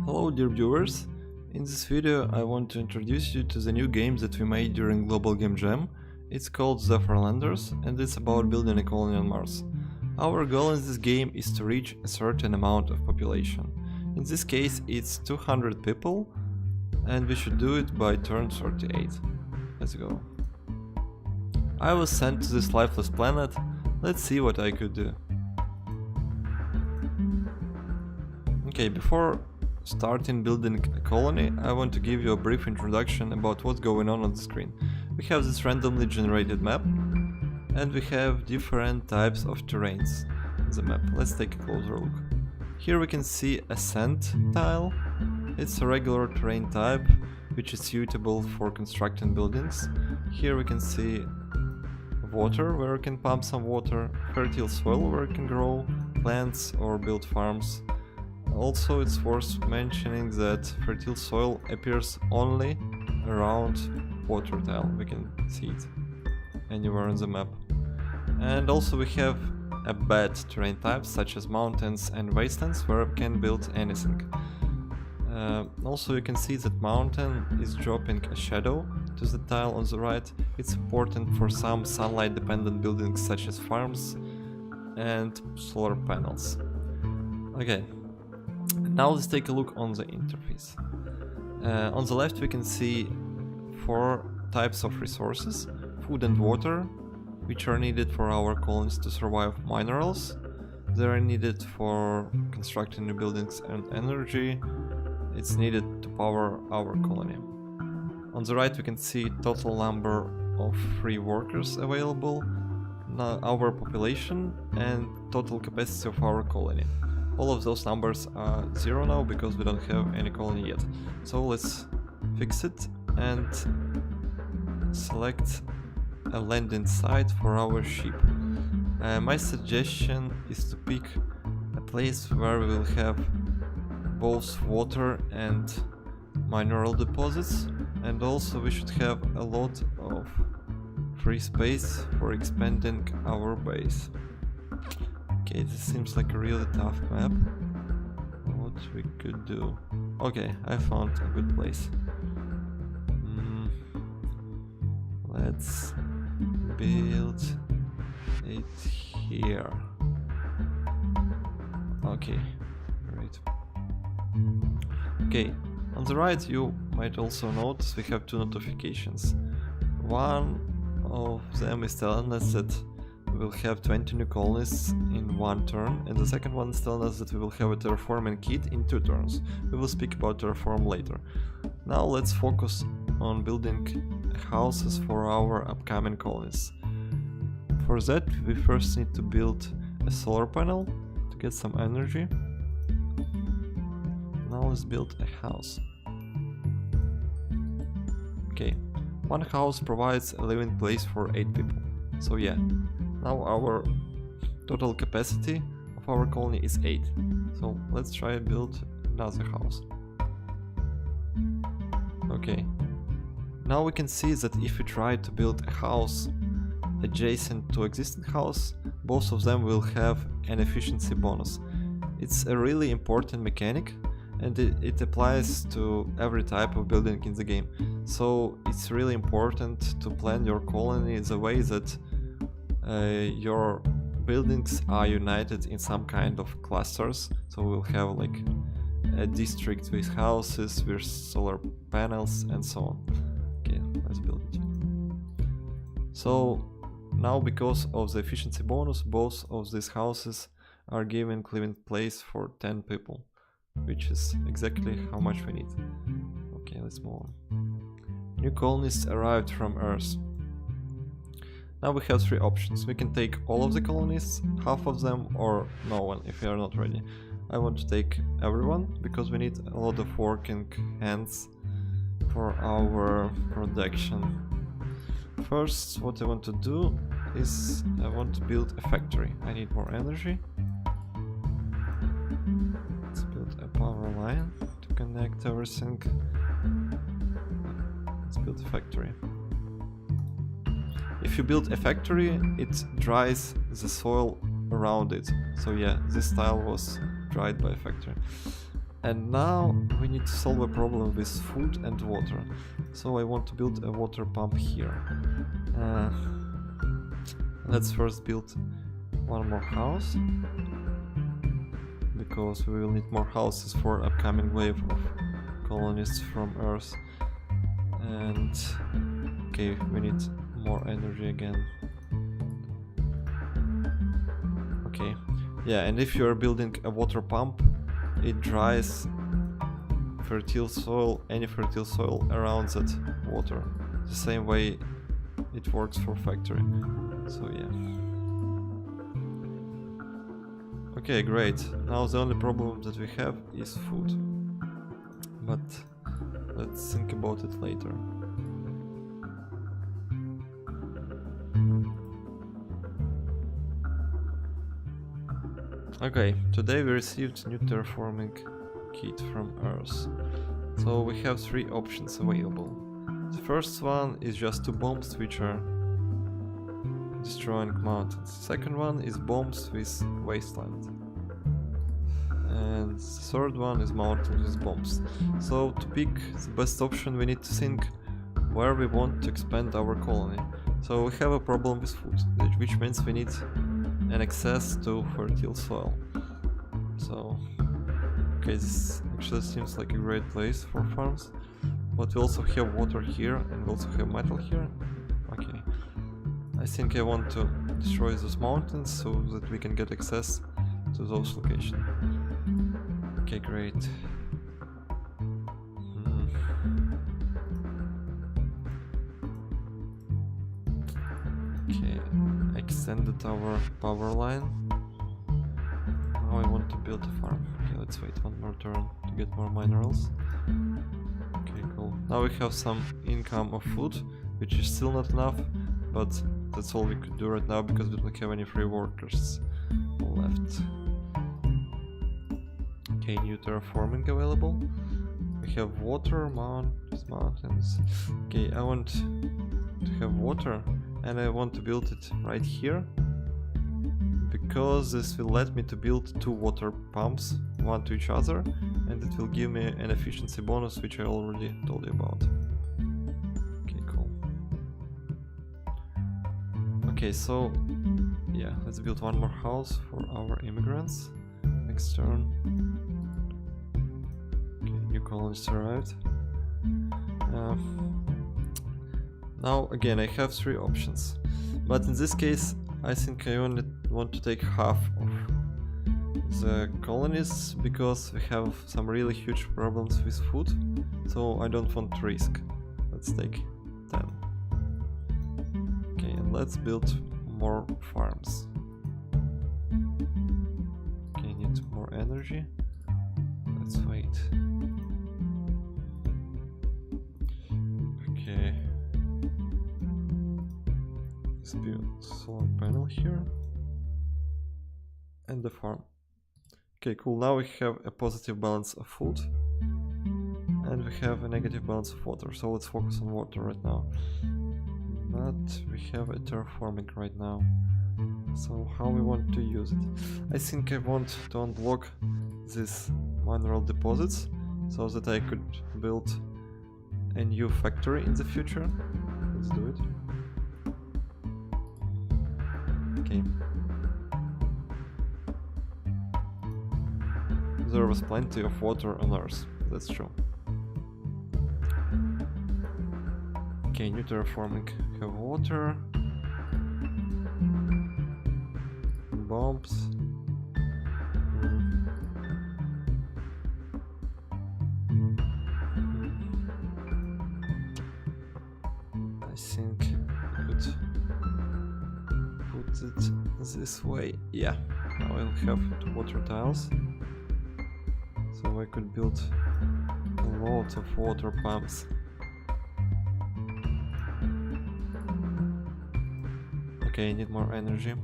Hello dear viewers, in this video I want to introduce you to the new game that we made during Global Game Jam. It's called the Farlanders and it's about building a colony on Mars. Our goal in this game is to reach a certain amount of population. In this case it's 200 people and we should do it by turn 38. Let's go. I was sent to this lifeless planet. Let's see what I could do. Okay, before starting building a colony, I want to give you a brief introduction about what's going on the screen. We have this randomly generated map and we have different types of terrains in the map. Let's take a closer look. Here we can see a sand tile. It's a regular terrain type which is suitable for constructing buildings. Here we can see water, where we can pump some water, fertile soil where we can grow plants or build farms. Also, it's worth mentioning that fertile soil appears only around water tile. We can see it anywhere on the map. And also we have a bad terrain types such as mountains and wastelands where we can build anything. Also you can see that mountain is dropping a shadow to the tile on the right. It's important for some sunlight dependent buildings such as farms and solar panels. Okay. Now let's take a look on the interface. On the left we can see 4 types of resources: food and water, which are needed for our colonies to survive; minerals, they are needed for constructing new buildings; and energy, it's needed to power our colony. On the right we can see total number of free workers available, our population, and total capacity of our colony. All of those numbers are 0 now because we don't have any colony yet. So let's fix it and select a landing site for our ship. My suggestion is to pick a place where we will have both water and mineral deposits, and also we should have a lot of free space for expanding our base. Okay, this seems like a really tough map. What we could do? Okay, I found a good place. Let's build it here. Okay, great. Okay, on the right you might also notice we have 2 notifications. One of them is telling us that we will have 20 new colonists in 1 turn, and the second one is telling us that we will have a terraforming kit in 2 turns. We will speak about terraform later. Now let's focus on building houses for our upcoming colonies. For that we first need to build a solar panel to get some energy. Now let's build a house. Okay, 1 house provides a living place for 8 people. So yeah. Now our total capacity of our colony is 8. So let's try and build another house. Okay. Now we can see that if we try to build a house adjacent to existing house, both of them will have an efficiency bonus. It's a really important mechanic and it applies to every type of building in the game. So it's really important to plan your colony the way that your buildings are united in some kind of clusters. So we'll have like a district with houses, with solar panels and so on. Okay, let's build it. So now because of the efficiency bonus, both of these houses are given living place for 10 people, which is exactly how much we need. Okay, let's move on. New colonists arrived from Earth. Now we have 3 options. We can take all of the colonists, half of them, or no one if we are not ready. I want to take everyone because we need a lot of working hands for our production. First, what I want to do is I want to build a factory. I need more energy. Let's build a power line to connect everything. Let's build a factory. If you build a factory, it dries the soil around it. So yeah, this tile was dried by a factory. And now we need to solve a problem with food and water. So I want to build a water pump here. Let's first build one more house, because we will need more houses for upcoming wave of colonists from Earth. And okay, we need more energy again. Okay, yeah, and if you are building a water pump, it dries fertile soil, any fertile soil around that water. The same way it works for factory. So yeah. Okay, great. Now the only problem that we have is food. But let's think about it later. Okay, today we received new terraforming kit from Earth. So we have 3 options available. The first one is just 2 bombs which are destroying mountains. The second one is bombs with wasteland. And the third one is mountains with bombs. So to pick the best option we need to think where we want to expand our colony. So we have a problem with food, which means we need an access to fertile soil. So, okay, this actually seems like a great place for farms. But we also have water here and we also have metal here. Okay, I think I want to destroy those mountains so that we can get access to those locations. Okay, great. Okay, extended our power line. Now I want to build a farm. Okay, let's wait one more turn to get more minerals. Okay, cool. Now we have some income of food, which is still not enough, but that's all we could do right now because we don't have any free workers left. Okay, new terraforming available. We have water, mountains. Okay, I want to have water and I want to build it right here, because this will let me to build 2 water pumps, one to each other, and it will give me an efficiency bonus, which I already told you about. Okay, cool. Okay, so yeah, let's build one more house for our immigrants. Next turn. Okay, new colonists arrived. Now again, I have 3 options, but in this case I think I only want to take half of the colonies because we have some really huge problems with food, so I don't want to risk. Let's take 10. Okay, and let's build more farms. Okay, need more energy. Let's wait. Okay. Let's build solar panel here. And the farm. Okay, cool. Now we have a positive balance of food. And we have a negative balance of water. So let's focus on water right now. But we have a terraforming right now. So how we want to use it? I think I want to unblock these mineral deposits so that I could build a new factory in the future. Let's do it. Okay. There was plenty of water on Earth, that's true. Okay, new terraforming. Have water. Bombs. I think I could put it this way. Yeah, now I'll have 2 water tiles. So I could build a lot of water pumps. Okay, I need more energy.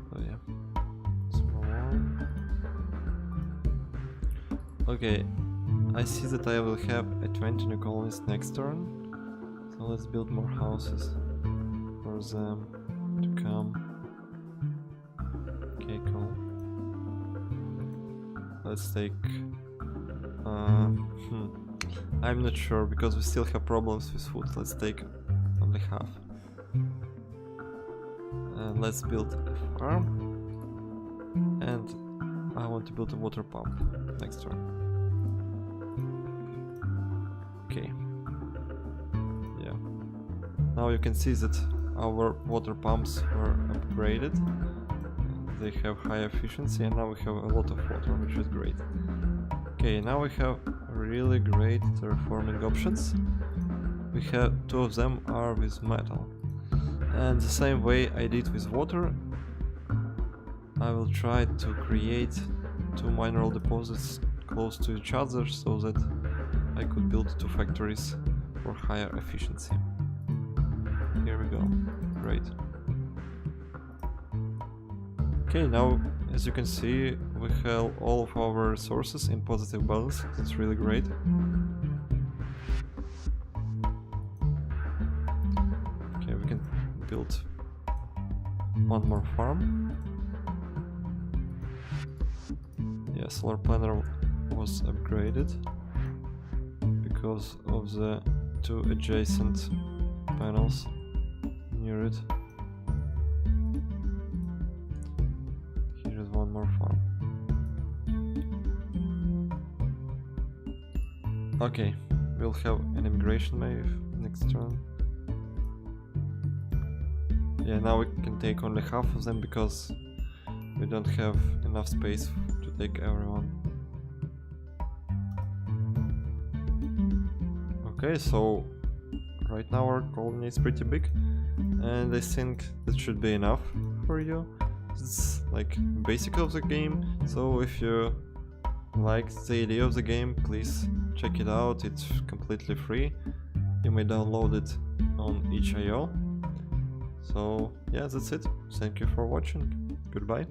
So yeah, small one. Okay, I see that I will have a 20 new colonies next turn. So let's build more houses for them to come. Okay, cool. Let's take... I'm not sure, because we still have problems with food. Let's take only half. Let's build a farm. And I want to build a water pump next turn. Okay. Yeah. Now you can see that our water pumps were upgraded. They have high efficiency, and now we have a lot of water, which is great. Okay, now we have really great terraforming options. We have 2 of them are with metal. And the same way I did with water, I will try to create 2 mineral deposits close to each other so that I could build 2 factories for higher efficiency. Here we go. Great. Okay, now as you can see, we have all of our resources in positive balance. That's really great. Okay, we can build 1 more farm. Yeah, solar panel was upgraded because of the 2 adjacent panels near it. Here's 1 more farm. Okay, we'll have an immigration wave next turn. Yeah, now we can take only half of them because we don't have enough space to take everyone. Okay, so right now our colony is pretty big, and I think that should be enough for you. It's like basic of the game, so if you liked the idea of the game, please check it out. It's completely free. You may download it on itch.io. So yeah, that's it. Thank you for watching. Goodbye.